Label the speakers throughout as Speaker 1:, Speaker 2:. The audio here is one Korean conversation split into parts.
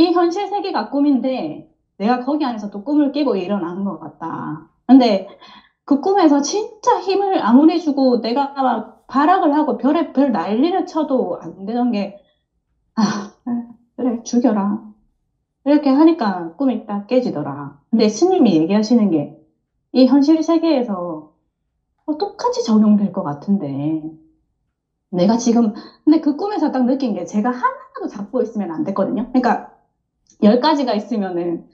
Speaker 1: 이 현실 세계가 꿈인데 내가 거기 안에서 또 꿈을 깨고 일어나는 것 같다. 근데 그 꿈에서 진짜 힘을 아무리 주고 내가 막 발악을 하고 별에 별 난리를 쳐도 안 되던 게, 아, 그래, 죽여라. 이렇게 하니까 꿈이 딱 깨지더라. 근데 스님이 얘기하시는 게 이 현실 세계에서 똑같이 적용될 것 같은데 내가 지금, 근데 그 꿈에서 딱 느낀 게 제가 하나라도 잡고 있으면 안 됐거든요. 그러니까 10가지가 있으면은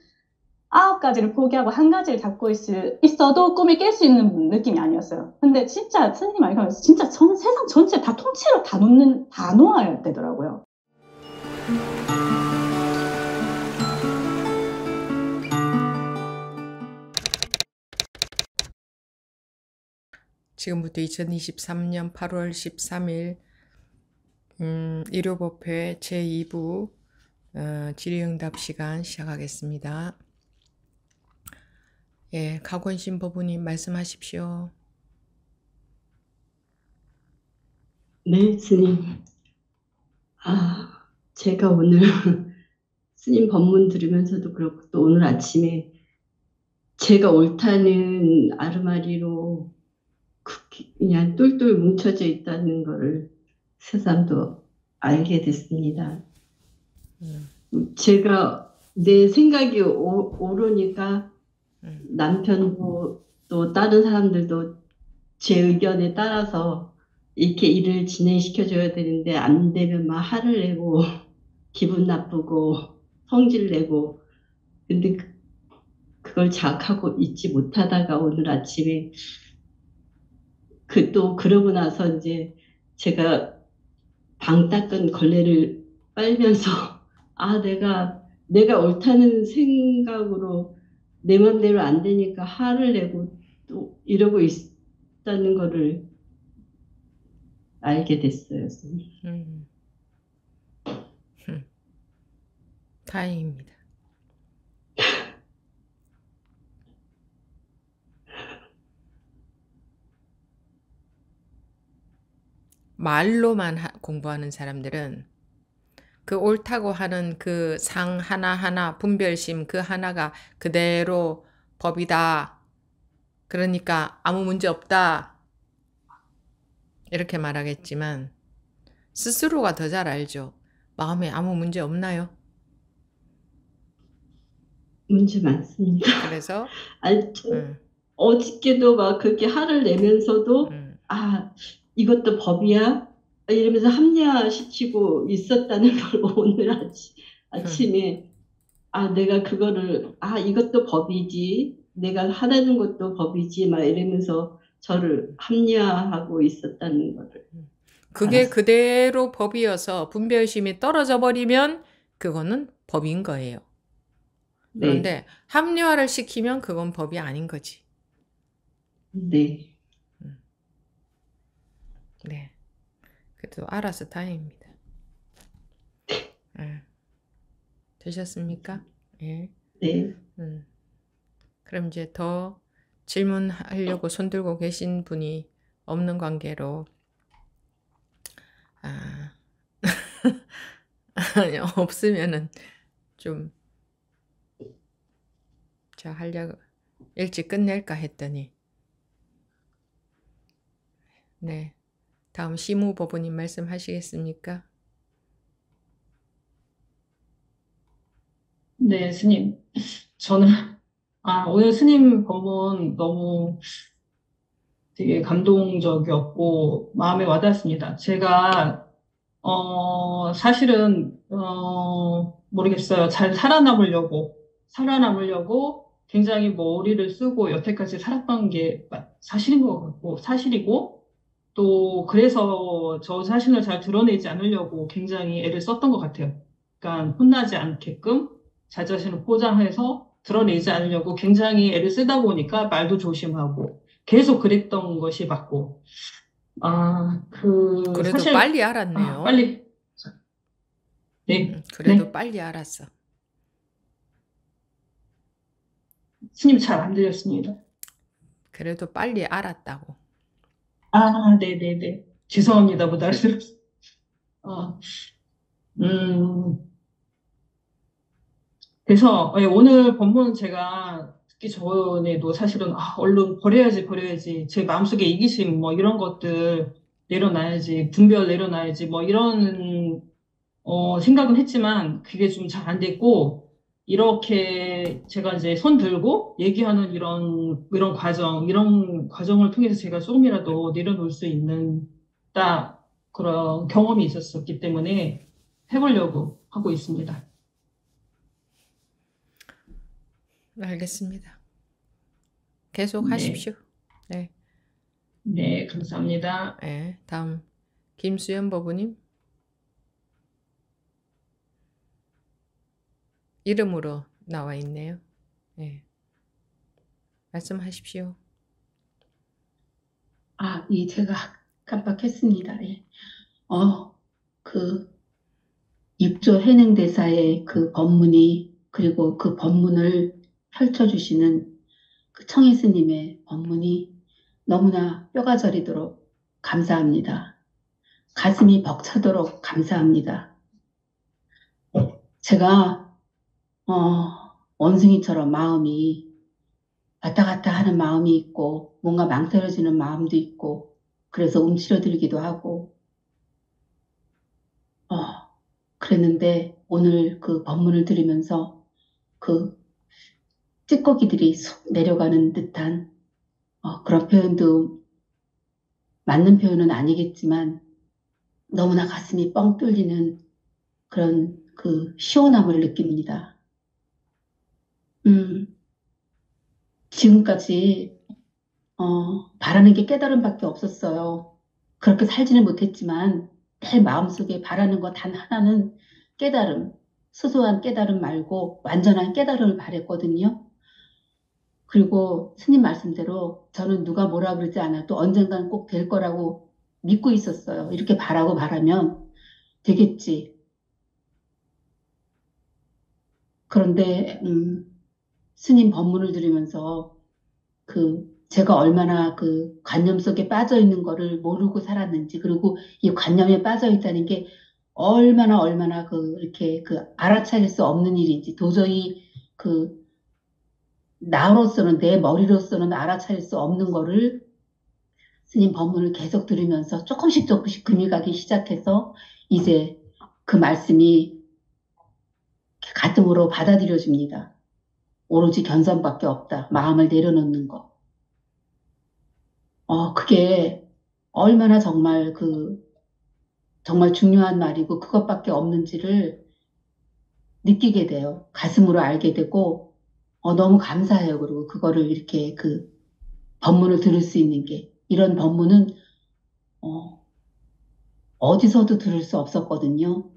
Speaker 1: 9가지를 포기하고 한 가지를 잡고 있어도 꿈이 깰 수 있는 느낌이 아니었어요. 근데 진짜 스님 말씀하면서 진짜 세상 전체 다 통째로 다 놓아야 되더라고요.
Speaker 2: 지금부터 2023년 8월 13일 일요법회 제2부 질의응답 시간 시작하겠습니다. 예, 가권신 법부님 말씀하십시오.
Speaker 3: 네, 스님. 제가 오늘 스님 법문 들으면서도 그렇고 또 오늘 아침에 제가 옳다는 아르마리로 그냥 똘똘 뭉쳐져 있다는 거를 새삼도 알게 됐습니다. 제가 내 생각이 옳으니까 남편도 또 다른 사람들도 제 의견에 따라서 이렇게 일을 진행시켜줘야 되는데 안 되면 막 화를 내고 기분 나쁘고 성질 내고 근데 그걸 자각하고 있지 못하다가 오늘 아침에 또 그러고 나서 이제 제가 방 닦은 걸레를 빨면서 내가 옳다는 생각으로 내 맘대로 안 되니까 화를 내고 또 이러고 있다는 거를 알게 됐어요. 선생님.
Speaker 2: 다행입니다. 말로만 공부하는 사람들은 그 옳다고 하는 그 상 하나하나 분별심 그 하나가 그대로 법이다. 그러니까 아무 문제 없다. 이렇게 말하겠지만 스스로가 더 잘 알죠. 마음에 아무 문제 없나요?
Speaker 3: 문제 많습니다.
Speaker 2: 그래서
Speaker 3: 아니,
Speaker 2: 음,
Speaker 3: 어저께도 막 그렇게 화를 내면서도 이것도 법이야? 이러면서 합리화시키고 있었다는 걸 오늘 아침에 내가 그거를 이것도 법이지 내가 하라는 것도 법이지 막 이러면서 저를 합리화하고 있었다는 거를
Speaker 2: 그게
Speaker 3: 알았어요.
Speaker 2: 그대로 법이어서 분별심이 떨어져 버리면 그거는 법인 거예요.
Speaker 3: 네,
Speaker 2: 그런데 합리화를 시키면 그건 법이 아닌 거지.
Speaker 3: 네.
Speaker 2: 네. 그래도 알아서 다행입니다. 예. 되셨습니까? 예.
Speaker 3: 네.
Speaker 2: 그럼 이제 더 질문하려고 손 들고 계신 분이 없는 관계로 아, 없으면은 좀 저 하려고 일찍 끝낼까 했더니 네. 다음 시무법부님 말씀하시겠습니까?
Speaker 4: 네, 스님. 저는, 오늘 스님 법문 너무 되게 감동적이었고, 마음에 와닿습니다. 제가, 사실은, 모르겠어요. 잘 살아남으려고 굉장히 머리를 쓰고 여태까지 살았던 게 사실인 것 같고, 사실이고, 또 그래서 저 자신을 잘 드러내지 않으려고 굉장히 애를 썼던 것 같아요. 그러니까 혼나지 않게끔 자 자신을 포장해서 드러내지 않으려고 굉장히 애를 쓰다 보니까 말도 조심하고 계속 그랬던 것이 맞고
Speaker 2: 그래도
Speaker 4: 사실
Speaker 2: 빨리 알았네요.
Speaker 4: 빨리 네,
Speaker 2: 그래도
Speaker 4: 네.
Speaker 2: 빨리 알았어.
Speaker 4: 스님 잘 안 들렸습니다.
Speaker 2: 그래도 빨리 알았다고.
Speaker 4: 네, 네, 네. 죄송합니다. 못 알아들었어요. 어, 음, 그래서 오늘 본문 제가 듣기 전에도 사실은 얼른 버려야지 제 마음속에 이기심 뭐 이런 것들 내려놔야지 분별 내려놔야지 뭐 이런 생각은 했지만 그게 좀 잘 안 됐고 이렇게 제가 이제 손 들고 얘기하는 이런 과정을 통해서 제가 조금이라도 내려놓을 수 있는 딱 그런 경험이 있었기 때문에 해보려고 하고 있습니다.
Speaker 2: 알겠습니다. 계속
Speaker 4: 네,
Speaker 2: 하십시오. 네.
Speaker 4: 네, 감사합니다.
Speaker 2: 네, 다음 김수연 법우님 이름으로 나와 있네요. 네. 말씀하십시오.
Speaker 5: 제가 깜빡했습니다. 예. 그 6조 현행대사의 그 법문이, 그리고 그 법문을 펼쳐주시는 그 청희 스님의 법문이 너무나 뼈가 저리도록 감사합니다. 가슴이 벅차도록 감사합니다. 제가, 원숭이처럼 마음이 왔다 갔다 하는 마음이 있고, 뭔가 망설여지는 마음도 있고, 그래서 움츠러들기도 하고, 그랬는데 오늘 그 법문을 들으면서 그 찌꺼기들이 쑥 내려가는 듯한 그런 표현도 맞는 표현은 아니겠지만 너무나 가슴이 뻥 뚫리는 그런 그 시원함을 느낍니다. 지금까지 바라는 게 깨달음밖에 없었어요. 그렇게 살지는 못했지만 내 마음속에 바라는 거 단 하나는 깨달음, 소소한 깨달음 말고 완전한 깨달음을 바랬거든요. 그리고 스님 말씀대로 저는 누가 뭐라 그러지 않아도 언젠간 꼭 될 거라고 믿고 있었어요. 이렇게 바라면 되겠지. 그런데 스님 법문을 들으면서 제가 얼마나 그 관념 속에 빠져 있는 거를 모르고 살았는지, 그리고 이 관념에 빠져 있다는 게 얼마나 이렇게 알아차릴 수 없는 일인지, 도저히 나로서는, 내 머리로서는 알아차릴 수 없는 거를 스님 법문을 계속 들으면서 조금씩 금이 가기 시작해서 이제 그 말씀이 가슴으로 받아들여집니다. 오로지 견성밖에 없다. 마음을 내려놓는 거. 그게 얼마나 정말 정말 중요한 말이고 그것밖에 없는지를 느끼게 돼요. 가슴으로 알게 되고, 너무 감사해요. 그리고 그거를 이렇게 법문을 들을 수 있는 게, 이런 법문은, 어디서도 들을 수 없었거든요.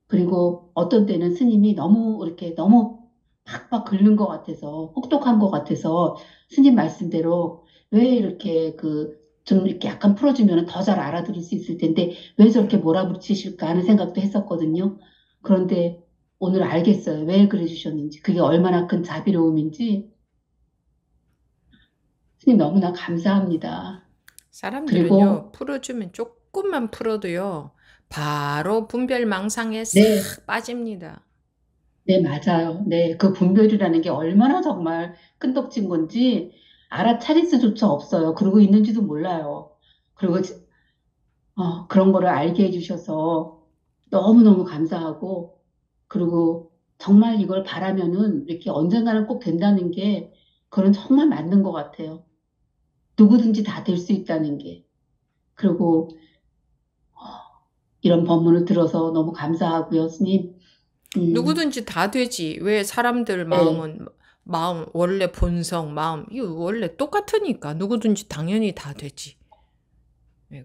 Speaker 5: 그리고 어떤 때는 스님이 너무 팍팍 긁는 것 같아서, 혹독한 것 같아서, 스님 말씀대로 왜 이렇게 좀 이렇게 약간 풀어주면 더 잘 알아들을 수 있을 텐데, 왜 저렇게 몰아붙이실까 하는 생각도 했었거든요. 그런데 오늘 알겠어요. 왜 그래 주셨는지. 그게 얼마나 큰 자비로움인지. 스님 너무나 감사합니다.
Speaker 2: 사람들은요,
Speaker 5: 그리고,
Speaker 2: 풀어주면 조금만 풀어도요, 바로 분별망상에
Speaker 5: 네,
Speaker 2: 싹 빠집니다.
Speaker 5: 네, 맞아요. 네, 그 분별이라는 게 얼마나 정말 끈덕진 건지 알아차릴 수조차 없어요. 그러고 있는지도 몰라요. 그리고 그런 거를 알게 해주셔서 너무너무 감사하고, 그리고 정말 이걸 바라면은 이렇게 언젠가는 꼭 된다는 게, 그건 정말 맞는 것 같아요. 누구든지 다 될 수 있다는 게. 그리고 이런 법문을 들어서 너무 감사하고요, 스님.
Speaker 2: 누구든지 다 되지. 왜 사람들
Speaker 5: 네,
Speaker 2: 마음, 원래 본성, 마음, 이거 원래 똑같으니까. 누구든지 당연히 다 되지.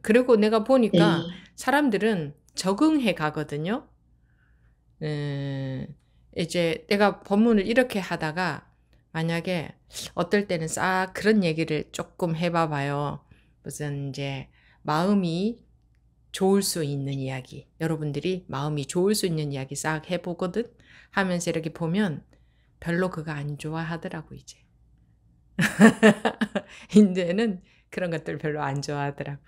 Speaker 2: 그리고 내가 보니까
Speaker 5: 네,
Speaker 2: 사람들은 적응해 가거든요. 이제 내가 법문을 이렇게 하다가 만약에 어떨 때는 싹 그런 얘기를 조금 해봐 봐요. 무슨 이제 마음이 좋을 수 있는 이야기. 여러분들이 마음이 좋을 수 있는 이야기 싹 해보거든? 하면서 이렇게 보면 별로 그거 안 좋아하더라고, 이제. 이제는 그런 것들 별로 안 좋아하더라고.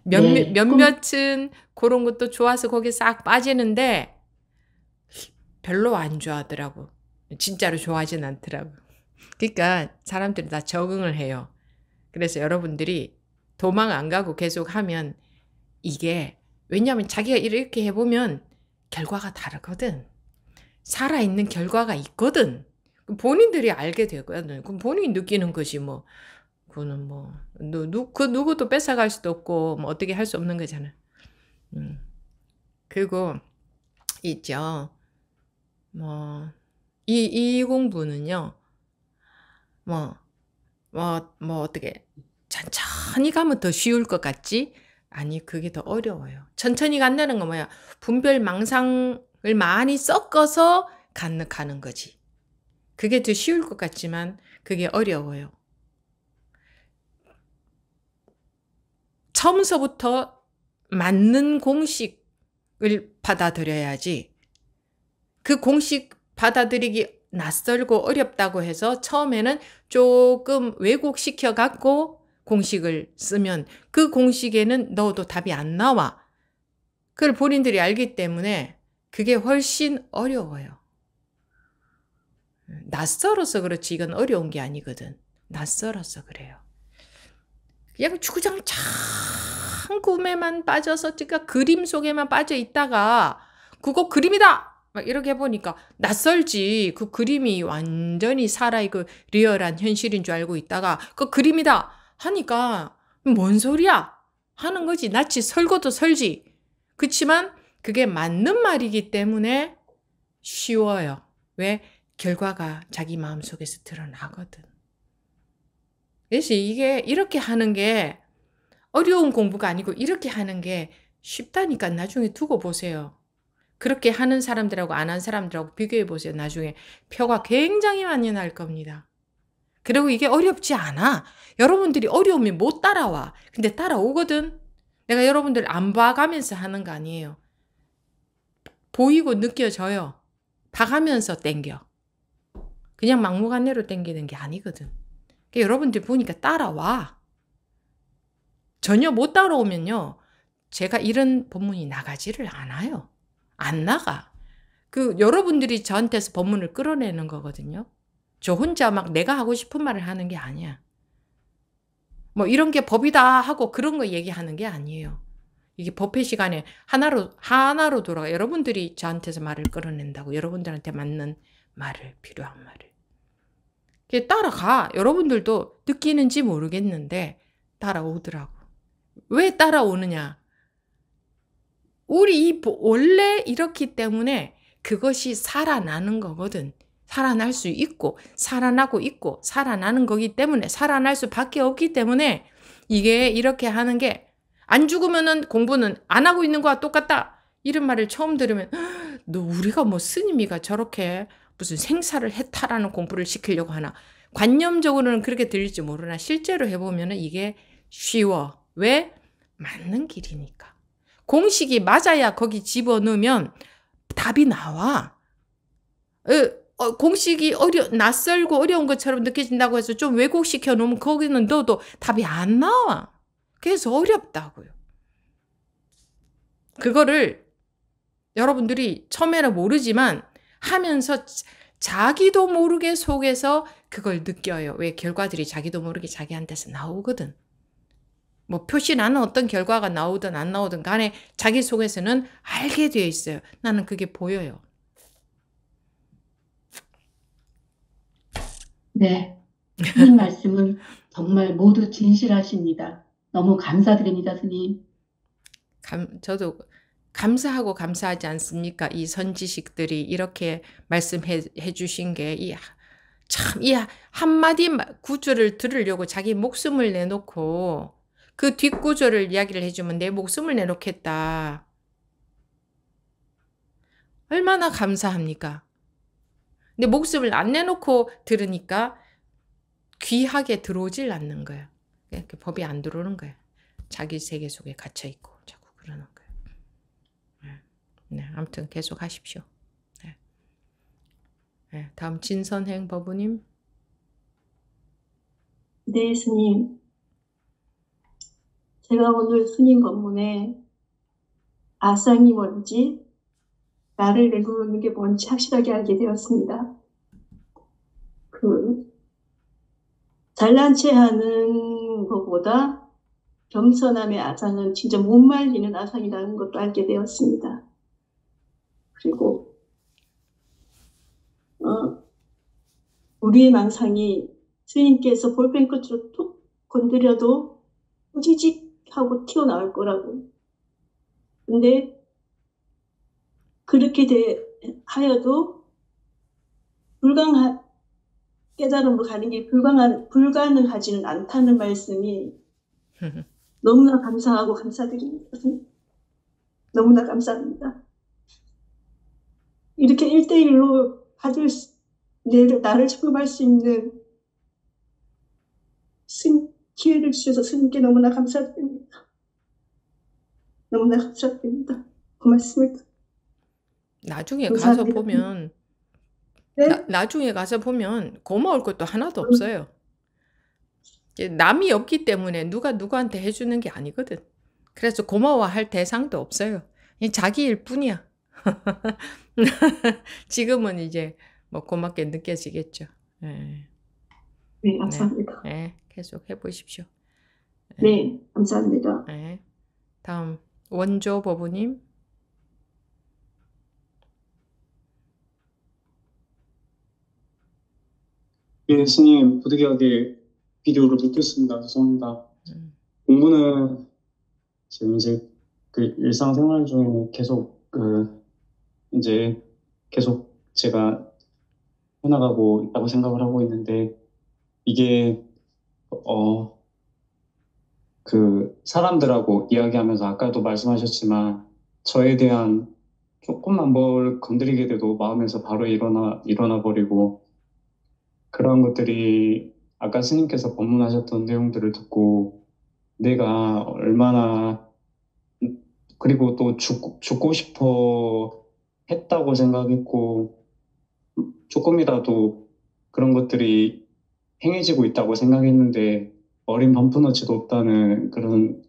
Speaker 5: 네,
Speaker 2: 몇몇은 그런 것도 좋아서 거기 싹 빠지는데 별로 안 좋아하더라고. 진짜로 좋아하진 않더라고. 그러니까 사람들이 다 적응을 해요. 그래서 여러분들이 도망 안 가고 계속 하면 이게 왜냐하면 자기가 이렇게 해보면 결과가 다르거든. 살아있는 결과가 있거든. 본인들이 알게 되거든. 그럼 본인이 느끼는 것이 뭐 그거는 뭐 그 누구도 뺏어갈 수도 없고 뭐 어떻게 할 수 없는 거잖아. 그리고 있죠. 이 공부는요. 어떻게 천천히 가면 더 쉬울 것 같지? 아니, 그게 더 어려워요. 천천히 간다는 건 뭐야? 분별 망상을 많이 섞어서 가는 거지. 그게 더 쉬울 것 같지만 그게 어려워요. 처음서부터 맞는 공식을 받아들여야지. 그 공식 받아들이기 낯설고 어렵다고 해서 처음에는 조금 왜곡시켜 갖고 공식을 쓰면 그 공식에는 넣어도 답이 안 나와. 그걸 본인들이 알기 때문에 그게 훨씬 어려워요. 낯설어서 그렇지 이건 어려운 게 아니거든. 낯설어서 그래요. 그냥 주구장창 꿈에만 빠져서 그러니까 그림 속에만 빠져 있다가 그거 그림이다! 막 이렇게 해보니까 낯설지. 그 그림이 완전히 살아있고 리얼한 현실인 줄 알고 있다가 그 그림이다 하니까 뭔 소리야 하는 거지. 낯이 설고도 설지. 그치만 그게 맞는 말이기 때문에 쉬워요. 왜? 결과가 자기 마음속에서 드러나거든. 그래서 이게 이렇게 하는 게 어려운 공부가 아니고 이렇게 하는 게 쉽다니까. 나중에 두고 보세요. 그렇게 하는 사람들하고 안 한 사람들하고 비교해 보세요. 나중에 표가 굉장히 많이 날 겁니다. 그리고 이게 어렵지 않아. 여러분들이 어려우면 못 따라와. 근데 따라오거든. 내가 여러분들 안 봐가면서 하는 거 아니에요. 보이고 느껴져요. 봐가면서 땡겨. 그냥 막무가내로 땡기는 게 아니거든. 그러니까 여러분들 보니까 따라와. 전혀 못 따라오면요. 제가 이런 본문이 나가지를 않아요. 안 나가. 여러분들이 저한테서 본문을 끌어내는 거거든요. 저 혼자 막 내가 하고 싶은 말을 하는 게 아니야. 뭐 이런 게 법이다 하고 그런 거 얘기하는 게 아니에요. 이게 법회 시간에 하나로 돌아가. 여러분들이 저한테서 말을 끌어낸다고. 여러분들한테 맞는 말을, 필요한 말을. 따라가. 여러분들도 느끼는지 모르겠는데 따라오더라고. 왜 따라오느냐? 우리 원래 이렇기 때문에 그것이 살아나는 거거든. 살아날 수 있고 살아나고 있고 살아나는 거기 때문에 살아날 수밖에 없기 때문에 이게 이렇게 하는 게 안 죽으면은 공부는 안 하고 있는 거와 똑같다. 이런 말을 처음 들으면 너 우리가 뭐 스님이가 저렇게 무슨 생사를 해탈하는 공부를 시키려고 하나. 관념적으로는 그렇게 들릴지 모르나 실제로 해보면은 이게 쉬워. 왜? 맞는 길이니까. 공식이 맞아야 거기 집어넣으면 답이 나와. 공식이 낯설고 어려운 것처럼 느껴진다고 해서 좀 왜곡시켜 놓으면 거기는 넣어도 답이 안 나와. 그래서 어렵다고요. 그거를 여러분들이 처음에는 모르지만 하면서 자기도 모르게 속에서 그걸 느껴요. 왜? 결과들이 자기도 모르게 자기한테서 나오거든. 뭐 표시나는 어떤 결과가 나오든 안 나오든 간에 자기 속에서는 알게 되어 있어요. 나는 그게 보여요.
Speaker 5: 네. 스님 말씀은 정말 모두 진실하십니다. 너무 감사드립니다, 스님.
Speaker 2: 저도 감사하고 감사하지 않습니까? 이 선지식들이 이렇게 말씀해 주신 게 이 한마디 구절을 들으려고 자기 목숨을 내놓고 그 뒷구절을 이야기를 해주면 내 목숨을 내놓겠다. 얼마나 감사합니까? 근데 목숨을 안 내놓고 들으니까 귀하게 들어오질 않는 거예요. 법이 안 들어오는 거예요. 자기 세계 속에 갇혀있고 자꾸 그러는 거예요. 네, 아무튼 계속 하십시오. 네. 네, 다음 진선행 법우님.
Speaker 6: 네, 스님. 제가 오늘 스님 법문에 아상이 뭔지, 나를 내부르는 게 뭔지 확실하게 알게 되었습니다. 잘난 체 하는 것보다 겸손함의 아상은 진짜 못 말리는 아상이라는 것도 알게 되었습니다. 그리고 우리의 망상이 스님께서 볼펜 끝으로 툭 건드려도 후지직 하고 튀어나올 거라고. 근데 그렇게 하여도 깨달음으로 가는 게 불가능하지는 않다는 말씀이 너무나 감사하고 감사드립니다. 너무나 감사합니다. 이렇게 1대1로 나를 점검할 수 있는 기회를 주셔서 스님께 너무나 감사드립니다. 너무나 감사드립니다. 고맙습니다.
Speaker 2: 나중에 가서
Speaker 6: 감사합니다.
Speaker 2: 보면
Speaker 6: 네?
Speaker 2: 나중에 가서 보면 고마울 것도 하나도 없어요. 이제 남이 없기 때문에 누가 누구한테 해주는 게 아니거든. 그래서 고마워할 대상도 없어요. 그냥 자기 일 뿐이야. 지금은 이제 뭐 고맙게 느껴지겠죠. 예.
Speaker 6: 네, 감사합니다.
Speaker 2: 네, 계속 해보십시오.
Speaker 6: 네, 감사합니다.
Speaker 2: 네. 다음 원조 법우님.
Speaker 7: 예, 스님, 부득이하게 비디오를 못 켰습니다. 죄송합니다. 공부는 지금 이제 그 일상생활 중에 계속 이제 계속 제가 해나가고 있다고 생각을 하고 있는데, 이게 그 사람들하고 이야기하면서 아까도 말씀하셨지만 저에 대한 조금만 뭘 건드리게 돼도 마음에서 바로 일어나 버리고, 그런 것들이 아까 스님께서 법문하셨던 내용들을 듣고 내가 얼마나, 그리고 또 죽고 싶어 했다고 생각했고, 조금이라도 그런 것들이 행해지고 있다고 생각했는데 어린 반푼어치도 없다는 그런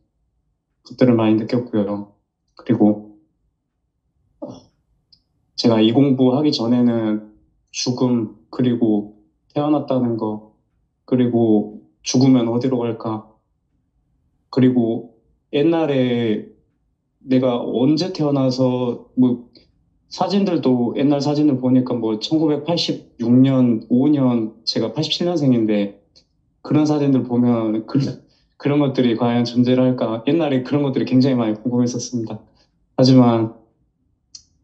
Speaker 7: 것들을 많이 느꼈고요. 그리고 제가 이 공부하기 전에는 죽음, 그리고 태어났다는 거, 그리고 죽으면 어디로 갈까, 그리고 옛날에 내가 언제 태어나서 뭐 사진들도 옛날 사진을 보니까 뭐 1986년, 5년, 제가 87년생인데 그런 사진들 보면 그런 것들이 과연 존재를 할까, 옛날에 그런 것들이 굉장히 많이 궁금했었습니다. 하지만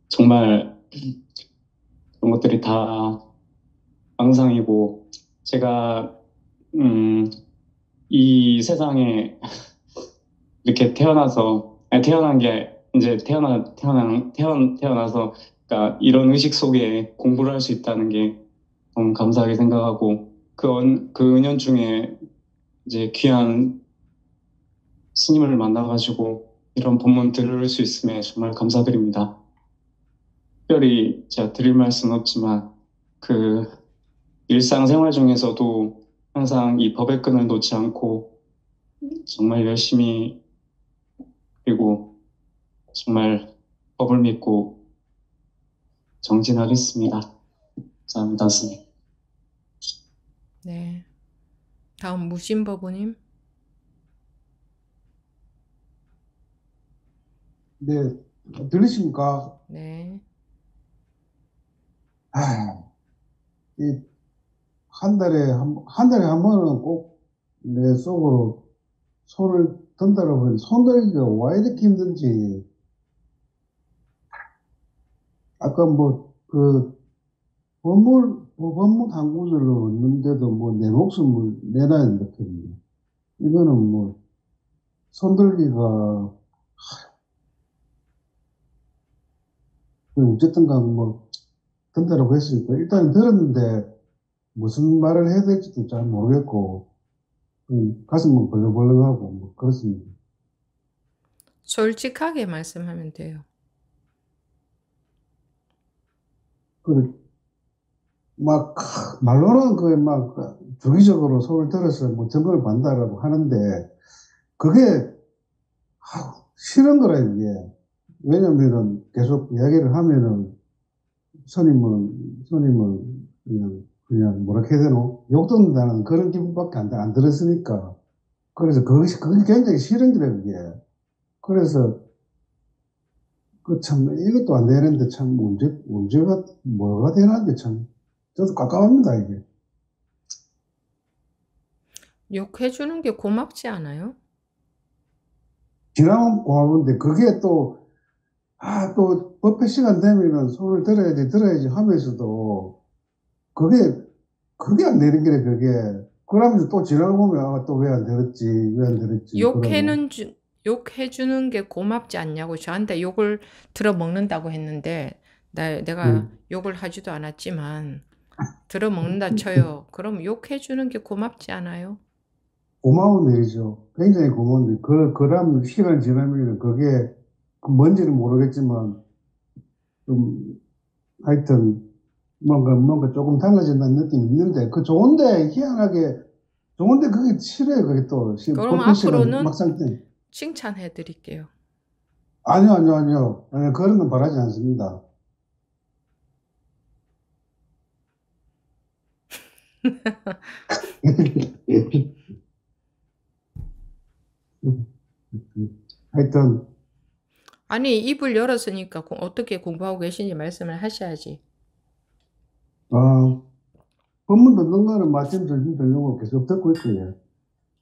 Speaker 7: 정말 그런 것들이 다 망상이고, 제가 이 세상에 이렇게 태어난 게 이제 태어나서, 그러니까 이런 의식 속에 공부를 할 수 있다는 게 너무 감사하게 생각하고, 그 은연 중에 이제 귀한 스님을 만나가지고 이런 법문 들을 수 있음에 정말 감사드립니다. 특별히 제가 드릴 말씀은 없지만 그 일상생활 중에서도 항상 이 법의 끈을 놓지 않고 정말 열심히, 그리고 정말 법을 믿고 정진하겠습니다. 감사합니다, 스님.
Speaker 2: 네. 다음 무신법우님.
Speaker 8: 네, 들리십니까?
Speaker 2: 네.
Speaker 8: 한 달에 한 번은 꼭 내 속으로 손을 던다라 보니 손들기가 왜 이렇게 힘든지. 아까 법문 한 구절을 얻는데도 내 목숨을 내놔야 된다거든요. 이거는 손들기가, 어쨌든 던다라고 했으니까 일단 들었는데 무슨 말을 해야 될지도 잘 모르겠고, 가슴은 벌렁벌렁하고 그렇습니다.
Speaker 2: 솔직하게 말씀하면 돼요.
Speaker 8: 말로는 주기적으로 손을 들어서 점검을 받는다라고 하는데, 그게 싫은 거라, 이게. 왜냐면은 계속 이야기를 하면은 스님은 그냥 뭐라 해야 되노? 욕 듣는다는 그런 기분밖에 안 들었으니까. 그래서 그게 굉장히 싫은 거래, 그게. 그래서, 이것도 안 되는데 참 문제가 뭐가 되는데 참, 저도 깝깝합니다, 이게.
Speaker 2: 욕해주는 게 고맙지 않아요?
Speaker 8: 지나면 고마운데, 그게 또 법회 시간 되면은 손을 들어야지 하면서도, 그게 안 되는 거래, 그게. 그러면서 또 지나고 보면, 또 왜 안 들었지, 그러고.
Speaker 2: 욕해주는 게 고맙지 않냐고 저한테 욕을 들어먹는다고 했는데, 내가 욕을 하지도 않았지만, 들어먹는다 쳐요. 그럼 욕해주는 게 고맙지 않아요?
Speaker 8: 고마운 일이죠. 굉장히 고마운 일. 그다음 시간 지나면 그게 뭔지는 모르겠지만, 좀, 하여튼, 뭔가 조금 달라진다는 느낌이 있는데, 좋은데 그게 싫어요, 그게 또.
Speaker 2: 그럼
Speaker 8: 법회 시간
Speaker 2: 앞으로는
Speaker 8: 막상 때.
Speaker 2: 칭찬해 드릴게요.
Speaker 8: 아니요. 그런 건 바라지 않습니다. 하여튼,
Speaker 2: 아니, 입을 열었으니까 어떻게 공부하고 계신지 말씀을 하셔야지.
Speaker 8: 법문 듣는 거는 마침 듣는 거 계속 듣고 있고요.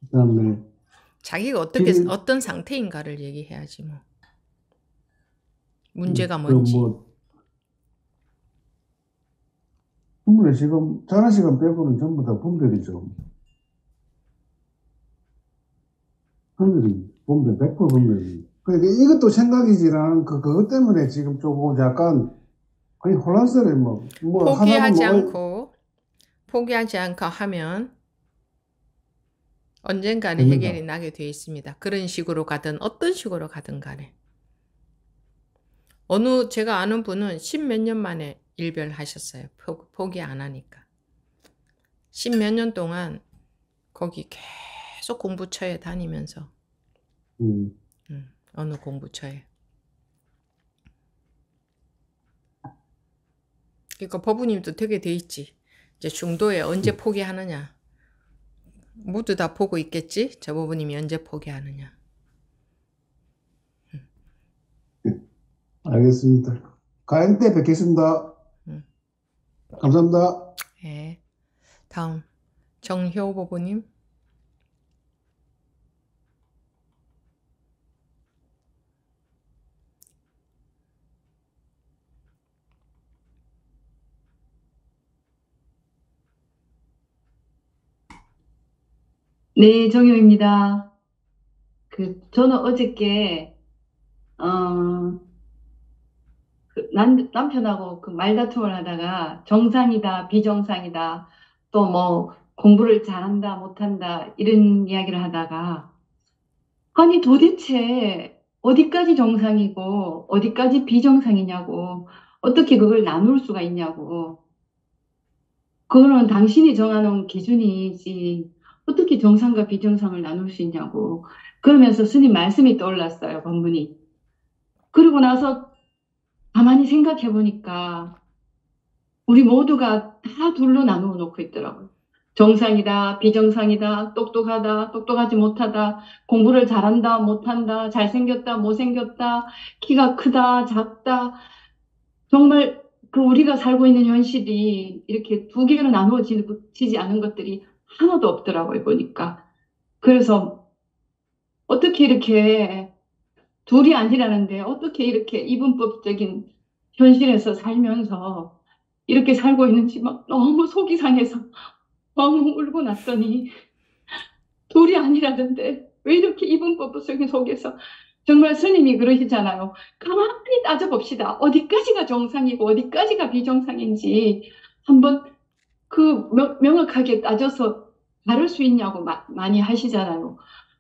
Speaker 8: 그 다음에,
Speaker 2: 자기가 어떤 상태인가를 얘기해야지 뭐. 문제가 뭔지.
Speaker 8: 분별이 지금, 자는 시간 빼고는 전부 다 분별이죠. 분별, 100% 분별이. 그러니까 이것도 생각이지라는 그것 때문에 지금 조금 약간 거의 혼란스러워요.
Speaker 2: 포기하지 않고 하면 언젠가는
Speaker 8: 됩니다.
Speaker 2: 해결이 나게 되어 있습니다. 그런 식으로 가든 어떤 식으로 가든 간에. 제가 아는 분은 10몇 년 만에 일별하셨어요. 포기 안 하니까. 10몇 년 동안 거기 계속 공부처에 다니면서. 어느 공부처에. 그러니까 법부님도 되게 돼 있지. 이제 중도에 언제 포기하느냐. 모두 다 보고 있겠지? 저 법부님이 언제 포기하느냐.
Speaker 8: 알겠습니다. 가연 때 뵙겠습니다. 감사합니다.
Speaker 2: 네. 다음 정효 법부님.
Speaker 9: 네, 정효입니다. 저는 어저께, 남편하고 말다툼을 하다가 정상이다, 비정상이다, 또 뭐 공부를 잘한다, 못한다, 이런 이야기를 하다가, 아니 도대체 어디까지 정상이고, 어디까지 비정상이냐고, 어떻게 그걸 나눌 수가 있냐고. 그거는 당신이 정하는 기준이지, 어떻게 정상과 비정상을 나눌 수 있냐고. 그러면서 스님 말씀이 떠올랐어요, 법문이. 그리고 나서 가만히 생각해 보니까 우리 모두가 다 둘로 나누어 놓고 있더라고요. 정상이다, 비정상이다, 똑똑하다, 똑똑하지 못하다, 공부를 잘한다, 못한다, 잘생겼다, 못생겼다, 키가 크다, 작다. 정말 우리가 살고 있는 현실이 이렇게 두 개로 나누어지지 않은 것들이 하나도 없더라고요, 보니까. 그래서 어떻게 이렇게 둘이 아니라는데 어떻게 이렇게 이분법적인 현실에서 살면서 이렇게 살고 있는지 막 너무 속이 상해서 너무 울고 났더니 둘이 아니라던데 왜 이렇게 이분법적인 속에서 정말 스님이 그러시잖아요. 가만히 따져봅시다. 어디까지가 정상이고 어디까지가 비정상인지 한번 명확하게 따져서 다룰 수 있냐고 많이 하시잖아요.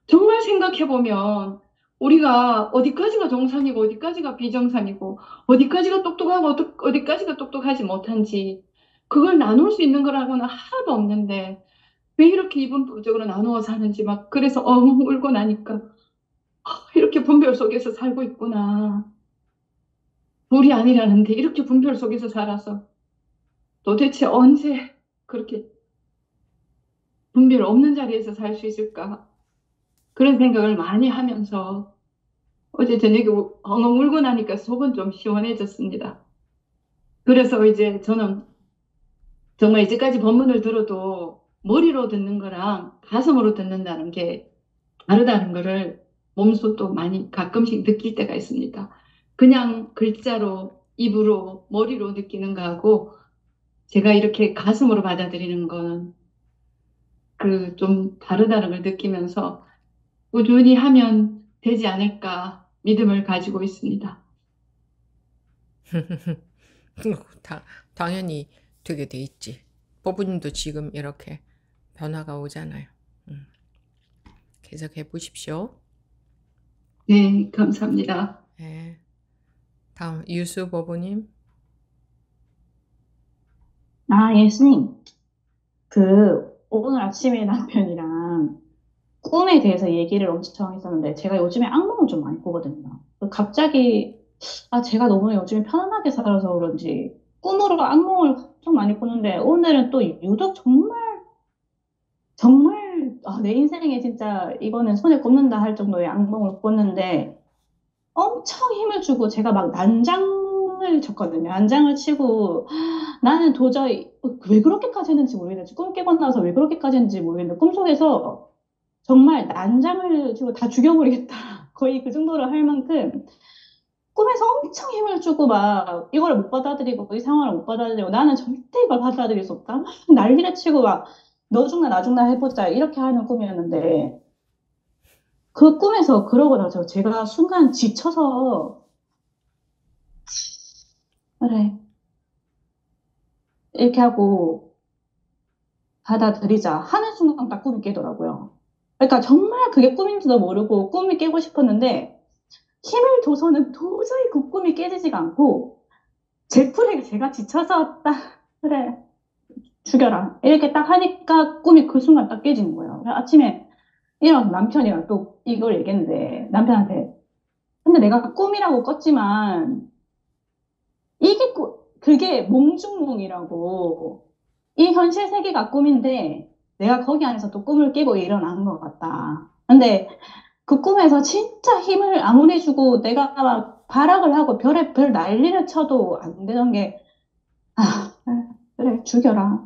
Speaker 9: 정말 생각해보면 우리가 어디까지가 정상이고 어디까지가 비정상이고 어디까지가 똑똑하고 어디까지가 똑똑하지 못한지 그걸 나눌 수 있는 거라고는 하나도 없는데 왜 이렇게 이분법적으로 나누어 사는지 막 그래서 엉 울고 나니까 이렇게 분별 속에서 살고 있구나. 둘이 아니라는데 이렇게 분별 속에서 살아서 도대체 언제 그렇게 분별 없는 자리에서 살 수 있을까? 그런 생각을 많이 하면서 어제 저녁에 엉엉 울고 나니까 속은 좀 시원해졌습니다. 그래서 이제 저는 정말 이제까지 법문을 들어도 머리로 듣는 거랑 가슴으로 듣는다는 게 다르다는 거를 몸소 또 많이 가끔씩 느낄 때가 있습니다. 그냥 글자로, 입으로, 머리로 느끼는 거하고 제가 이렇게 가슴으로 받아들이는 거는 그 좀 다르다는 걸 느끼면서 꾸준히 하면 되지 않을까 믿음을 가지고 있습니다.
Speaker 2: 당연히 되게 돼 있지. 법부님도 지금 이렇게 변화가 오잖아요. 계속 해보십시오.
Speaker 9: 네, 감사합니다.
Speaker 2: 네. 다음 유수 법부님.
Speaker 1: 예수님. 오늘 아침에 남편이랑 꿈에 대해서 얘기를 엄청 했었는데, 제가 요즘에 악몽을 좀 많이 꾸거든요. 갑자기, 제가 너무 요즘에 편안하게 살아서 그런지, 꿈으로 악몽을 엄청 많이 꾸는데, 오늘은 또 유독 정말, 내 인생에 진짜 이거는 손에 꼽는다 할 정도의 악몽을 꿨는데, 엄청 힘을 주고 제가 막 난장을 쳤거든요. 난장을 치고, 나는 도저히, 왜 그렇게까지 했는지 모르겠는데, 꿈 깨고 나서 왜 그렇게까지 했는지 모르겠는데, 꿈속에서 정말 난장을 치고 다 죽여버리겠다. 거의 그 정도로 할 만큼 꿈에서 엄청 힘을 주고 막 이걸 못 받아들이고 이 상황을 못 받아들이고 나는 절대 이걸 받아들일 수 없다. 막 난리를 치고 막 너 죽나 나 죽나 해보자 이렇게 하는 꿈이었는데 그 꿈에서 그러고 나서 제가 순간 지쳐서 그래 이렇게 하고 받아들이자 하는 순간 딱 꿈이 깨더라고요. 그러니까 정말 그게 꿈인지도 모르고 꿈이 깨고 싶었는데 힘을 줘서는 도저히 그 꿈이 깨지지가 않고 제풀에 제가 지쳐서 딱 그래 죽여라 이렇게 딱 하니까 꿈이 그 순간 딱 깨지는 거예요. 아침에 일어나서 남편이랑 또 이걸 얘기했는데 남편한테 근데 내가 꿈이라고 꿨지만 이게 그게 몽중몽이라고 이 현실 세계가 꿈인데 내가 거기 안에서 또 꿈을 깨고 일어나는 것 같다. 근데 그 꿈에서 진짜 힘을 아무리 주고 내가 막 발악을 하고 별 난리를 쳐도 안 되던 게, 그래, 죽여라.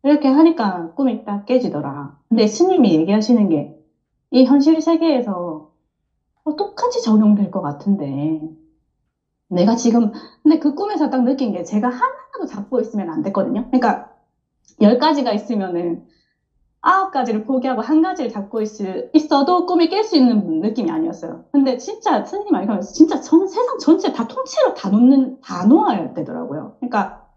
Speaker 1: 이렇게 하니까 꿈이 딱 깨지더라. 근데 스님이 얘기하시는 게, 이 현실 세계에서 똑같이 적용될 것 같은데, 내가 지금, 근데 그 꿈에서 딱 느낀 게 제가 하나라도 잡고 있으면 안 됐거든요. 그러니까, 10가지가 있으면은, 9가지를 포기하고 1가지를 잡고 있어도 꿈이 깰 수 있는 느낌이 아니었어요. 근데 진짜 선생님 말하면서 진짜 세상 전체 다 통째로 다 놓아야 되더라고요. 그러니까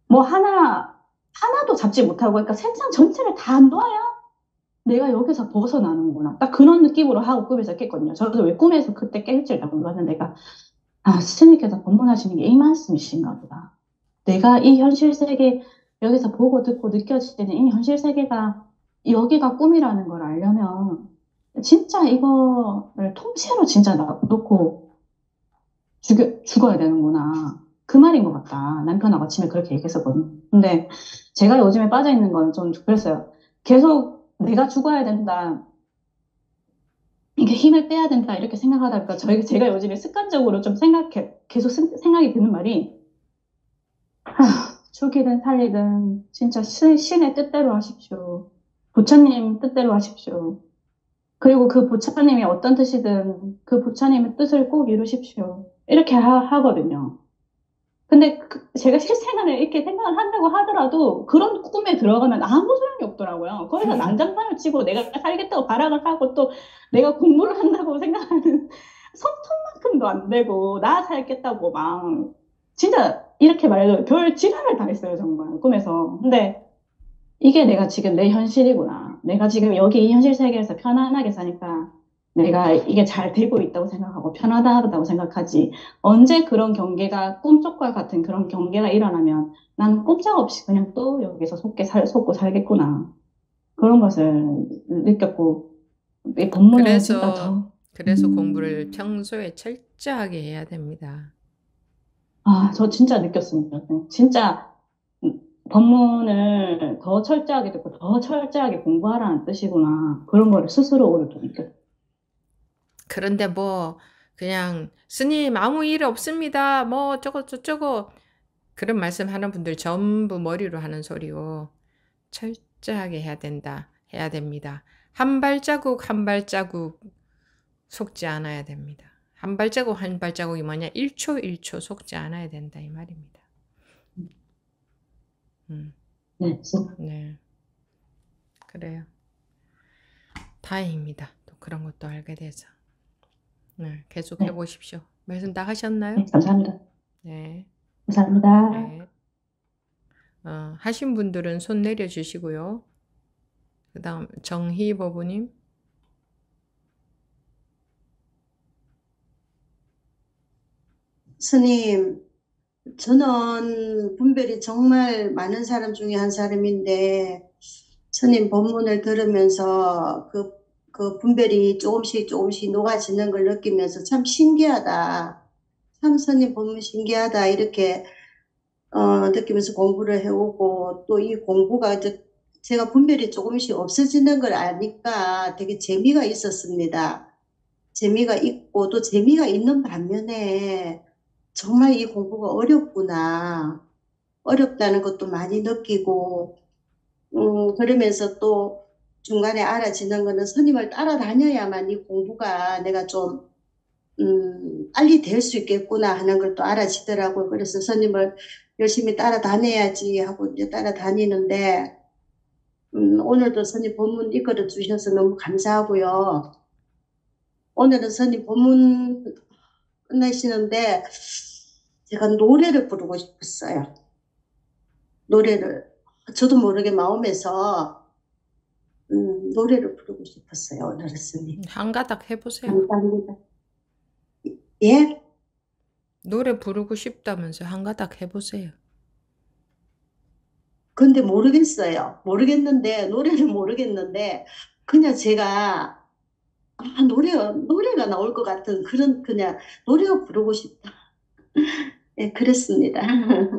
Speaker 1: 뭐 하나도 잡지 못하고 그러니까 세상 전체를 다 놓아야 내가 여기서 벗어나는구나. 딱 그런 느낌으로 하고 꿈에서 깼거든요. 저도 왜 꿈에서 그때 깰 줄 몰랐는데 내가 스님께서 법문하시는 게 이 말씀이신가 보다. 내가 이 현실 세계 여기서 보고 듣고 느껴지는 이 현실 세계가 여기가 꿈이라는 걸 알려면 진짜 이거를 통째로 진짜 놓고 죽어야 되는구나. 그 말인 것 같다. 남편하고 아침에 그렇게 얘기했었거든요. 근데 제가 요즘에 빠져있는 건 좀 그랬어요. 계속 내가 죽어야 된다. 이게 힘을 빼야 된다. 이렇게 생각하다 보니까 제가 요즘에 습관적으로 좀 계속 생각이 드는 말이 죽이든 살리든 진짜 신의 뜻대로 하십시오. 부처님 뜻대로 하십시오. 그리고 그 부처님이 어떤 뜻이든 그 부처님의 뜻을 꼭 이루십시오. 이렇게 하거든요. 근데 제가 실생활에 이렇게 생각을 한다고 하더라도 그런 꿈에 들어가면 아무 소용이 없더라고요. 거기서 난장판을 치고 내가 살겠다고 발악을 하고 또 내가 공부를 한다고 생각하는 손톱만큼도 안 되고 나 살겠다고 막 진짜 이렇게 말해도 별 지랄을 다 했어요, 정말 꿈에서. 근데 이게 내가 지금 내 현실이구나. 내가 지금 여기 이 현실 세계에서 편안하게 사니까 내가 이게 잘 되고 있다고 생각하고 편하다고 생각하지. 언제 그런 경계가 꿈속과 같은 그런 경계가 일어나면 나는 꼼짝없이 그냥 또 여기서 속고 살겠구나. 그런 것을 느꼈고 이 법문은 진짜
Speaker 2: 그래서 공부를 평소에 철저하게 해야 됩니다.
Speaker 1: 저 진짜 느꼈습니다. 네. 진짜 법문을 더 철저하게 듣고 더 철저하게 공부하라는 뜻이구나. 그런 거를 스스로 오늘 좀 느꼈어요.
Speaker 2: 그런데 뭐 그냥 스님 아무 일 없습니다. 뭐 어쩌고 저쩌고 그런 말씀하는 분들 전부 머리로 하는 소리고 철저하게 해야 된다. 해야 됩니다. 한 발자국 한 발자국 속지 않아야 됩니다. 한 발자국 한 발자국이 뭐냐? 1초 1초 속지 않아야 된다 이 말입니다.
Speaker 1: 네,
Speaker 2: 네. 그래요. 다행입니다. 또 그런 것도 알게 돼서. 네, 계속
Speaker 1: 네.
Speaker 2: 해보십시오. 말씀 다 하셨나요?
Speaker 1: 네, 감사합니다.
Speaker 2: 네.
Speaker 1: 감사합니다.
Speaker 2: 네. 하신 분들은 손 내려주시고요. 그 다음 정희 법우님.
Speaker 10: 스님, 저는 분별이 정말 많은 사람 중에 한 사람인데, 스님 법문을 들으면서 그 분별이 조금씩 조금씩 녹아지는 걸 느끼면서 참 신기하다. 참 스님 법문 신기하다. 이렇게, 느끼면서 공부를 해오고, 또 이 공부가 제가 분별이 조금씩 없어지는 걸 아니까 되게 재미가 있었습니다. 재미가 있고, 또 재미가 있는 반면에, 정말 이 공부가 어렵구나. 어렵다는 것도 많이 느끼고, 그러면서 또 중간에 알아지는 거는 스님을 따라다녀야만 이 공부가 내가 좀, 빨리 될 수 있겠구나 하는 걸 또 알아지더라고요. 그래서 스님을 열심히 따라다녀야지 하고 이제 따라다니는데, 오늘도 스님 법문 이끌어 주셔서 너무 감사하고요. 오늘은 스님 법문 끝내시는데, 제가 노래를 부르고 싶었어요. 노래를 저도 모르게 마음에서 노래를 부르고 싶었어요. 오늘은 스님.
Speaker 2: 한 가닥 해보세요.
Speaker 10: 감사합니다. 예?
Speaker 2: 노래 부르고 싶다면서 한 가닥 해보세요.
Speaker 10: 근데 모르겠어요. 노래를 모르겠는데 그냥 제가 노래가 나올 것 같은 그냥 노래가 부르고 싶다. 네, 그랬습니다.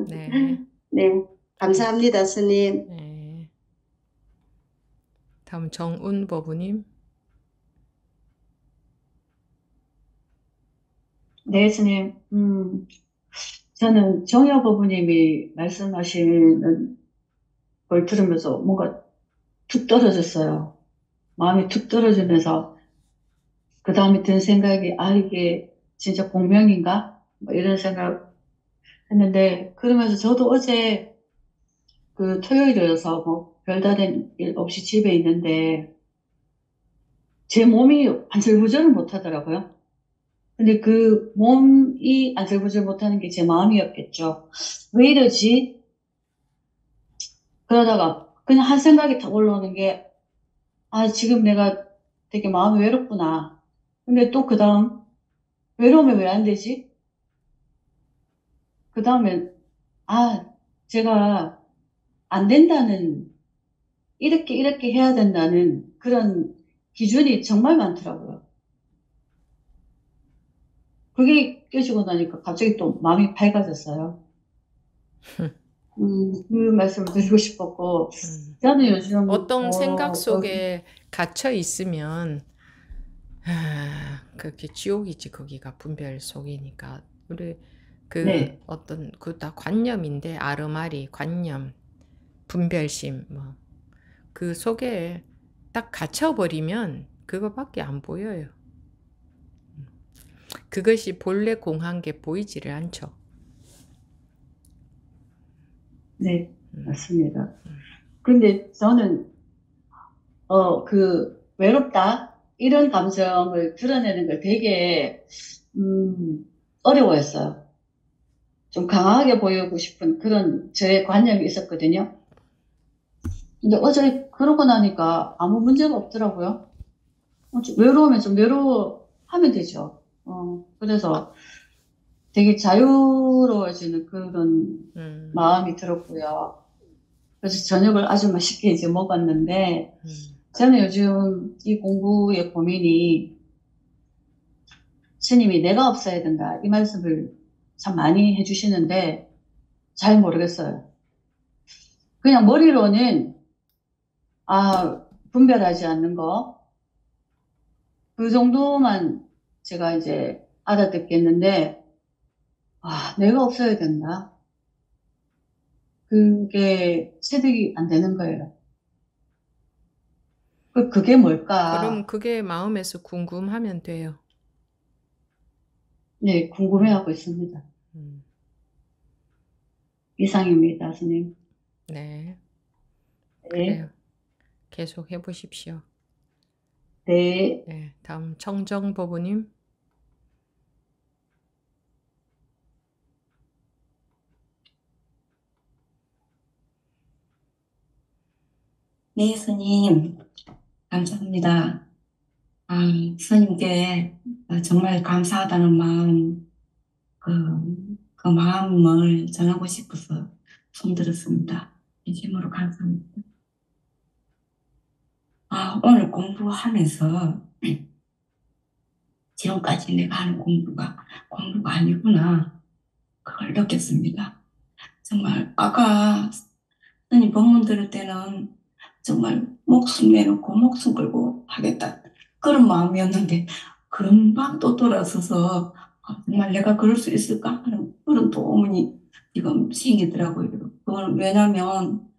Speaker 2: 네.
Speaker 10: 네, 감사합니다, 스님.
Speaker 2: 네. 다음 정운 법우님.
Speaker 9: 네, 스님. 저는 정여 법부님이 말씀하시는 걸 들으면서 뭔가 툭 떨어졌어요. 마음이 툭 떨어지면서 그 다음에 든 생각이 이게 진짜 공명인가? 뭐 이런 생각 했는데 그러면서 저도 어제 그 토요일이어서 뭐 별다른 일 없이 집에 있는데 제 몸이 안절부절을 못하더라고요. 근데 그 몸이 안절부절 못하는 게 제 마음이었겠죠. 왜 이러지? 그러다가 그냥 한 생각이 딱 올라오는 게, 지금 내가 되게 마음이 외롭구나. 근데 또 그 다음, 외로우면 왜 안 되지? 그 다음에, 제가 안 된다는, 이렇게 해야 된다는 그런 기준이 정말 많더라고요. 그게 깨지고 나니까 갑자기 또 마음이 밝아졌어요. 그 말씀을 드리고 싶었고, 저는 요즘,
Speaker 2: 어떤 생각 속에 갇혀 있으면, 그게 지옥이지, 거기가 분별 속이니까. 우리,
Speaker 9: 네.
Speaker 2: 어떤, 다 관념인데, 아르마리, 관념, 분별심, 뭐. 그 속에 딱 갇혀버리면 그거밖에 안 보여요. 그것이 본래 공한 게 보이지를 않죠.
Speaker 9: 네, 맞습니다. 근데 저는, 외롭다? 이런 감정을 드러내는 걸 되게, 어려워했어요. 좀 강하게 보이고 싶은 그런 저의 관념이 있었거든요. 근데 어제 그러고 나니까 아무 문제가 없더라고요. 외로우면 좀 외로워하면 되죠. 그래서 되게 자유로워지는 그런 마음이 들었고요. 그래서 저녁을 아주 맛있게 이제 먹었는데, 저는 요즘 이 공부의 고민이 스님이 내가 없어야 된다. 이 말씀을
Speaker 11: 참 많이 해주시는데 잘 모르겠어요. 그냥 머리로는 분별하지 않는 거, 그 정도만 제가 이제 알아듣겠는데, 내가 없어야 된다. 그게 체득이 안 되는 거예요. 그게 뭘까?
Speaker 2: 그럼 그게 마음에서 궁금하면 돼요.
Speaker 11: 네, 궁금해하고 있습니다. 이상입니다, 스님.
Speaker 2: 네,
Speaker 11: 네,
Speaker 2: 그래요. 계속 해보십시오.
Speaker 11: 네.
Speaker 2: 네, 다음 청정법우님.
Speaker 12: 네, 스님, 감사합니다. 스님께 정말 감사하다는 마음, 그 마음을 전하고 싶어서 손들었습니다. 진심으로 감사합니다. 오늘 공부하면서 지금까지 내가 하는 공부가 아니구나. 그걸 느꼈습니다. 정말 아까 스님 법문 들을 때는 정말 목숨 내놓고 목숨 걸고 하겠다. 그런 마음이었는데 금방 또 돌아서서 정말 내가 그럴 수 있을까 하는 그런 도움이 지금 생기더라고요. 그건 왜냐면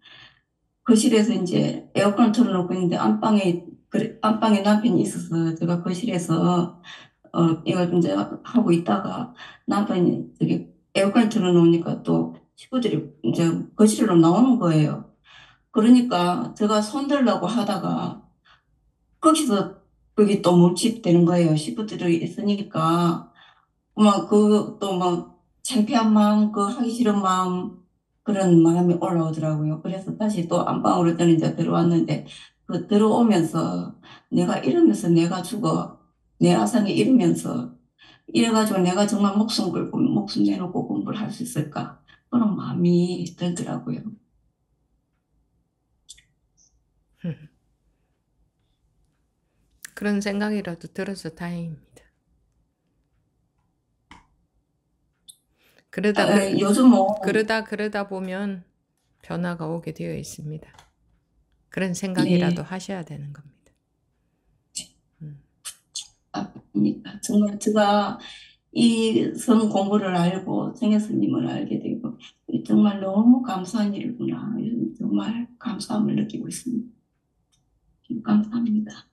Speaker 12: 거실에서 이제 에어컨을 틀어놓고 있는데 안방에 남편이 있어서 제가 거실에서 이걸 이제 하고 있다가 남편이 저기 에어컨을 틀어놓으니까 또 식구들이 이제 거실로 나오는 거예요. 그러니까 제가 손들려고 하다가 거기서 거기 또 몰집되는 거예요. 식구들이 있으니까 막 그 또 막 창피한 마음, 그 하기 싫은 마음 그런 마음이 올라오더라고요. 그래서 다시 또 안방으로 저는 이제 들어왔는데 그 들어오면서 내가 이러면서 내가 죽어 내 아상이 이러면서 이래가지고 내가 정말 목숨 걸고 목숨 내놓고 공부를 할 수 있을까 그런 마음이 들더라고요.
Speaker 2: 그런 생각이라도 들어서 다행입니다.
Speaker 12: 요즘 뭐
Speaker 2: 그러다 보면 변화가 오게 되어 있습니다. 그런 생각이라도 하셔야 되는 겁니다.
Speaker 12: 정말 제가 이 성 공부를 알고 성현 스님을 알게 되고 정말 너무 감사한 일이구나. 정말 감사함을 느끼고 있습니다. 감사합니다.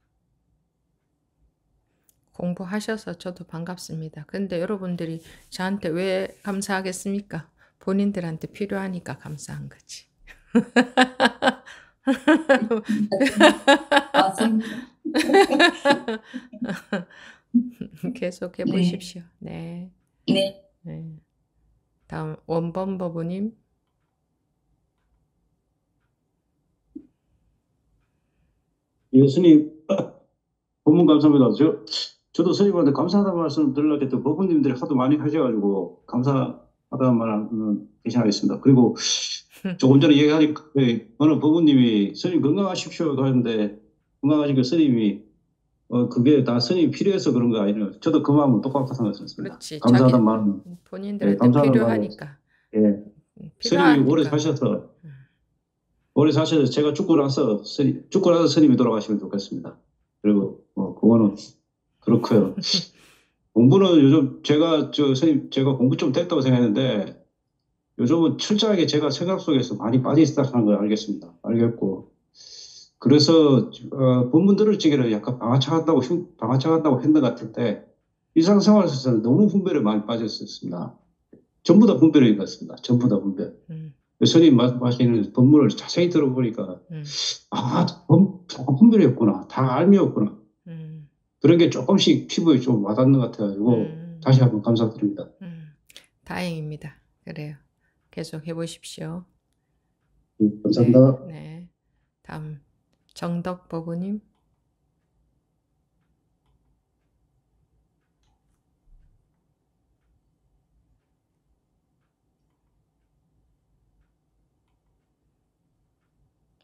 Speaker 2: 공부하셔서 저도 반갑습니다. 근데 여러분들이 저한테 왜 감사하겠습니까? 본인들한테 필요하니까 감사한 거지.
Speaker 12: 맞습니다.
Speaker 2: 계속 해보십시오. 네.
Speaker 12: 네.
Speaker 2: 네. 다음 원범법우님.
Speaker 13: 예수님, 법문 감사합니다. 저도 스님한테 감사하다는 말씀 드리려고 했더니 법부님들이 하도 많이 하셔가지고 감사하다는 말은 대신하겠습니다. 그리고 조금 전에 얘기하니까 어느 법부님이 스님 건강하십시오 하는데 건강하신 그 스님이 그게 다 스님이 필요해서 그런 거 아니에요. 저도 그 마음은 똑같이 생각했습니다.
Speaker 2: 그렇지.
Speaker 13: 감사하다는 말은
Speaker 2: 본인들한테
Speaker 13: 감사하다는
Speaker 2: 필요하니까.
Speaker 13: 말은, 스님이 오래 사셔서 제가 죽고 나서 스님이 돌아가시면 좋겠습니다. 그리고 그거는 그렇고요. 공부는 요즘 제가 스님 제가 공부 좀 됐다고 생각했는데 요즘은 철저하게 제가 생각 속에서 많이 빠져 있다는 걸 알겠고 그래서 본문 들을 적에는 약간 방아차간다고 했던 것 같은데 일상생활에서는 너무 분별에 많이 빠져 있었습니다. 전부 다 분별인 것 같습니다. 전부 다 분별. 스님 말씀하시는 본문을 자세히 들어보니까 다 분별이었구나. 다 알미였구나. 그런 게 조금씩 피부에 좀 와닿는 것 같아가지고 다시 한번 감사드립니다.
Speaker 2: 다행입니다. 그래요. 계속 해보십시오.
Speaker 13: 감사합니다.
Speaker 2: 네. 다음 정덕법우님.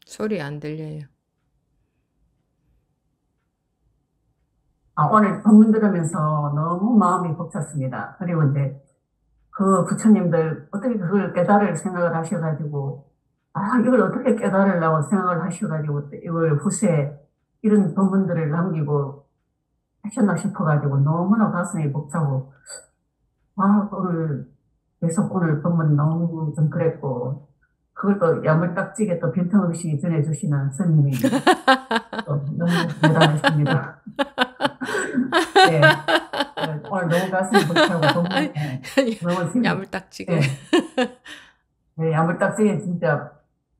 Speaker 2: 소리 안 들려요.
Speaker 14: 오늘 법문 들으면서 너무 마음이 벅찼습니다. 그리고 이제 그 부처님들 어떻게 그걸 깨달을 생각을 하셔가지고, 이걸 어떻게 깨달으려고 생각을 하셔가지고, 이걸 후세에 이런 본문들을 남기고 하셨나 싶어가지고, 너무나 가슴이 벅차고, 오늘, 계속 오늘 본문 너무 좀 그랬고, 그걸 또 야물딱지게 또 빈틈없이 전해주시는 스님이 또 너무 대단하십니다. 네. 오늘 너무 가슴이 벅차고, 너무 힘이,
Speaker 2: 야물딱지게.
Speaker 14: 네. 네, 야물딱지게 진짜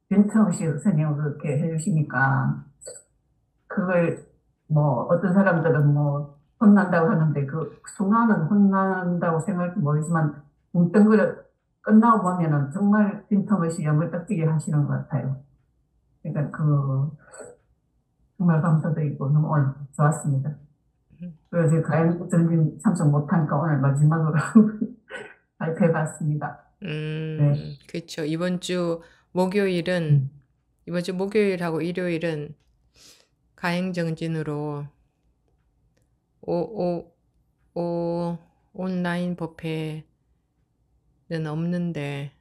Speaker 14: 빈틈없이 스님 그렇게 해주시니까, 그걸 뭐 어떤 사람들은 뭐 혼난다고 하는데 그 순간은 혼난다고 생각할지 모르지만 뭉뚱그려 끝나고 보면은 정말 빈틈없이 야물딱지게 하시는 것 같아요. 그러니까 정말 감사드리고 너무 오늘 좋았습니다. 그리고 제가 가연전진 참석 못하니까 오늘 마지막으로 발표해봤습니다. 네.
Speaker 2: 그렇죠. 이번 주 목요일하고 일요일은 가행정진으로 온라인 법회는 없는데,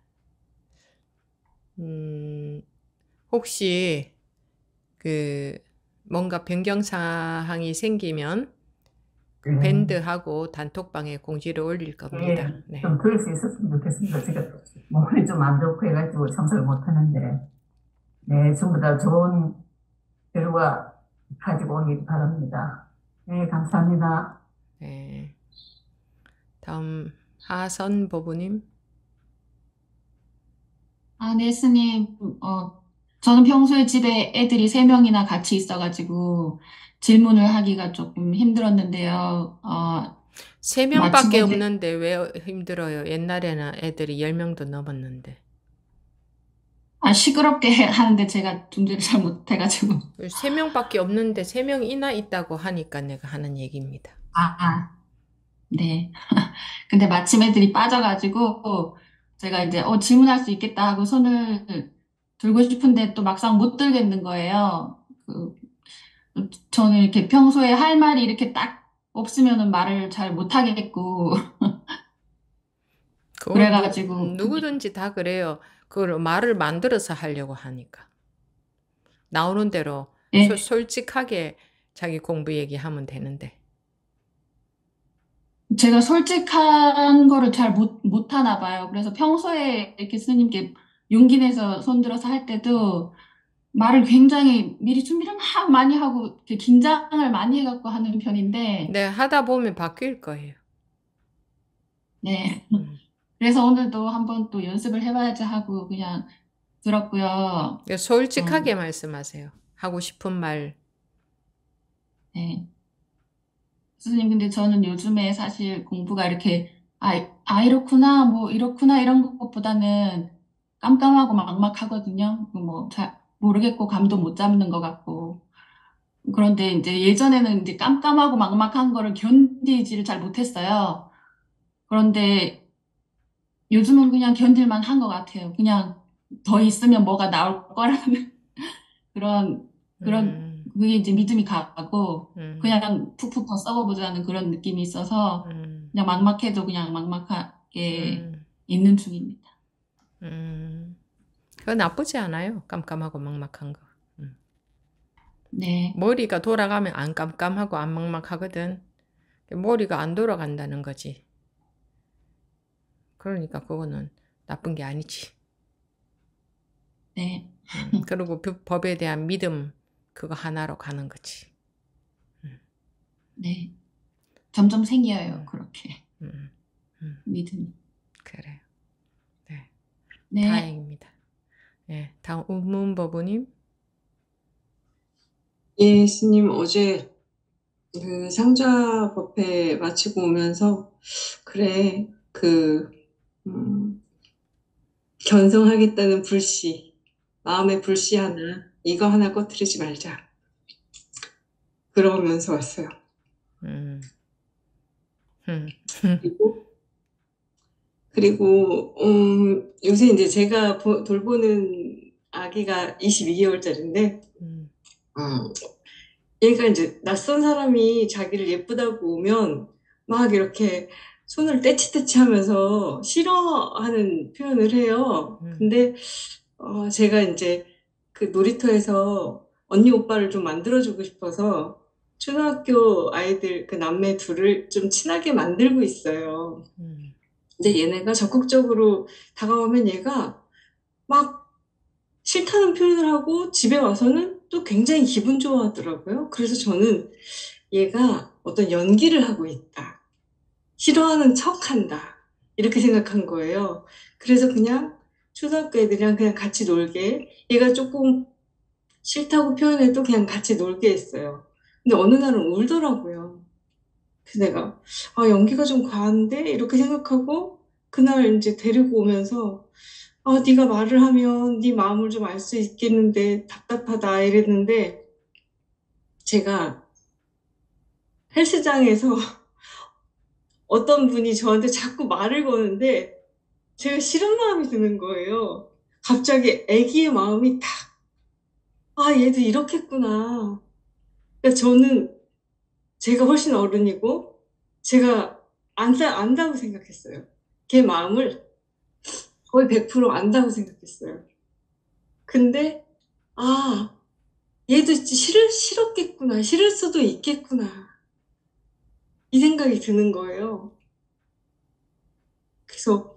Speaker 2: 혹시 뭔가 변경사항이 생기면 밴드하고 단톡방에 공지를 올릴 겁니다. 네.
Speaker 14: 좀 들을 수 있었으면 좋겠습니다. 제가 몸이 좀 안 좋고 해가지고 참석을 못하는데, 네, 전부 다 좋은 결과 가지고 오길 바랍니다. 네, 감사합니다.
Speaker 2: 네. 다음 하선 보부님.
Speaker 15: 네, 스님. 저는 평소에 집에 애들이 3명이나 같이 있어가지고 질문을 하기가 조금 힘들었는데요.
Speaker 2: 3명밖에 없는데 왜 힘들어요? 옛날에는 애들이 10명도 넘었는데.
Speaker 15: 시끄럽게 하는데 제가 중재를 잘 못해가지고.
Speaker 2: 3명밖에 없는데 3명이나 있다고 하니까 내가 하는 얘기입니다.
Speaker 15: 네. 근데 마침 애들이 빠져가지고 제가 이제 질문할 수 있겠다 하고 손을 들고 싶은데 또 막상 못 들겠는 거예요. 저는 이렇게 평소에 할 말이 이렇게 딱 없으면은 말을 잘 못하겠고. 그래가지고.
Speaker 2: 누구든지 다 그래요. 그걸 말을 만들어서 하려고 하니까. 나오는 대로 솔직하게 자기 공부 얘기하면 되는데.
Speaker 15: 제가 솔직한 거를 잘 못하나 봐요. 그래서 평소에 이렇게 스님께 용기 내서 손들어서 할 때도 말을 굉장히 미리 준비를 막 많이 하고 이렇게 긴장을 많이 해갖고 하는 편인데.
Speaker 2: 네, 하다 보면 바뀔 거예요.
Speaker 15: 네. 그래서 오늘도 한번 또 연습을 해봐야지 하고 그냥 들었고요.
Speaker 2: 솔직하게 말씀하세요. 하고 싶은 말.
Speaker 15: 네. 스님, 근데 저는 요즘에 사실 공부가 이렇게, 이렇구나, 뭐, 이렇구나, 이런 것보다는 깜깜하고 막막하거든요. 잘 모르겠고, 감도 못 잡는 것 같고. 그런데 이제 예전에는 이제 깜깜하고 막막한 거를 견디지를 잘 못했어요. 그런데 요즘은 그냥 견딜만 한 것 같아요. 그냥 더 있으면 뭐가 나올 거라는 그런, 그게 이제 믿음이 가고, 그냥 푹푹 더 썩어보자는 그런 느낌이 있어서, 그냥 막막해도 그냥 막막하게 있는 중입니다.
Speaker 2: 그거 나쁘지 않아요. 깜깜하고 막막한 거.
Speaker 15: 네.
Speaker 2: 머리가 돌아가면 안 깜깜하고 안 막막하거든. 머리가 안 돌아간다는 거지. 그러니까 그거는 나쁜 게 아니지.
Speaker 15: 네.
Speaker 2: 그리고 법에 대한 믿음, 그거 하나로 가는 거지.
Speaker 15: 네. 점점 생겨요, 그렇게. 믿음이.
Speaker 2: 그래요. 네.
Speaker 15: 네.
Speaker 2: 다행입니다. 네. 다음 운문법우님.
Speaker 16: 예, 스님, 어제 그 상좌 법회 마치고 오면서, 그래, 견성하겠다는 불씨, 마음의 불씨 하나, 이거 하나 꺼트리지 말자. 그러면서 왔어요. 그리고 요새 이제 제가 돌보는 아기가 22개월짜리인데, 얘가 이제 낯선 사람이 자기를 예쁘다고 오면 막 이렇게 손을 떼치떼치 하면서 싫어하는 표현을 해요. 근데 제가 이제 그 놀이터에서 언니 오빠를 좀 만들어주고 싶어서 초등학교 아이들 그 남매 둘을 좀 친하게 만들고 있어요. 근데 얘네가 적극적으로 다가오면 얘가 막 싫다는 표현을 하고 집에 와서는 또 굉장히 기분 좋아하더라고요. 그래서 저는 얘가 어떤 연기를 하고 있다. 싫어하는 척한다. 이렇게 생각한 거예요. 그래서 그냥 초등학교 애들이랑 그냥 같이 놀게, 얘가 조금 싫다고 표현해도 그냥 같이 놀게 했어요. 근데 어느 날은 울더라고요. 그래서 내가 연기가 좀 과한데? 이렇게 생각하고 그날 이제 데리고 오면서 네가 말을 하면 네 마음을 좀 알 수 있겠는데 답답하다 이랬는데, 제가 헬스장에서 어떤 분이 저한테 자꾸 말을 거는데 제가 싫은 마음이 드는 거예요. 갑자기 아기의 마음이 탁, 얘도 이렇겠구나. 그러니까 저는 제가 훨씬 어른이고 제가 안다고 생각했어요. 걔 마음을 거의 100% 안다고 생각했어요. 근데 얘도 싫었겠구나. 싫을 수도 있겠구나. 이 생각이 드는 거예요. 그래서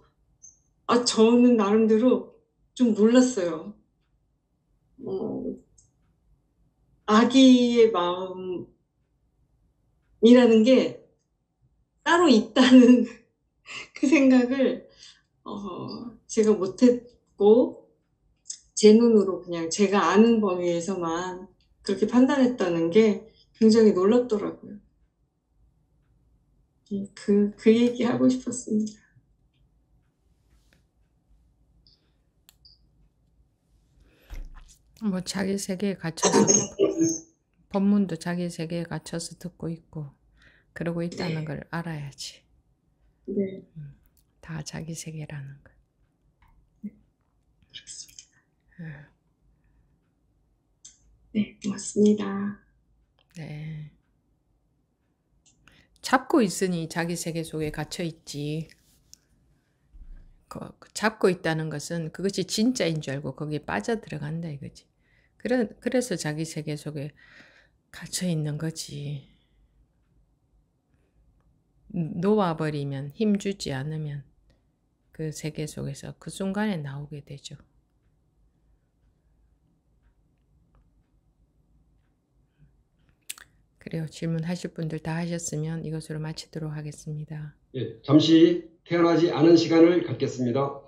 Speaker 16: 저는 나름대로 좀 놀랐어요. 아기의 마음이라는 게 따로 있다는 그 생각을 제가 못했고, 제 눈으로 그냥 제가 아는 범위에서만 그렇게 판단했다는 게 굉장히 놀랍더라고요. 그 얘기 하고 싶었습니다.
Speaker 2: 뭐 자기 세계에 갇혀서 법문도 자기 세계에 갇혀서 듣고 있고 그러고 있다는 걸 알아야지.
Speaker 16: 네.
Speaker 2: 다 자기 세계라는 거.
Speaker 16: 그렇습니다. 네, 고맙습니다.
Speaker 2: 네. 잡고 있으니 자기 세계 속에 갇혀 있지. 잡고 있다는 것은 그것이 진짜인 줄 알고 거기에 빠져 들어간다 이거지. 그래서 자기 세계 속에 갇혀 있는 거지. 놓아버리면, 힘주지 않으면 그 세계 속에서 그 순간에 나오게 되죠. 그래요. 질문하실 분들 다 하셨으면 이것으로 마치도록 하겠습니다.
Speaker 17: 예, 잠시 태어나지 않은 시간을 갖겠습니다.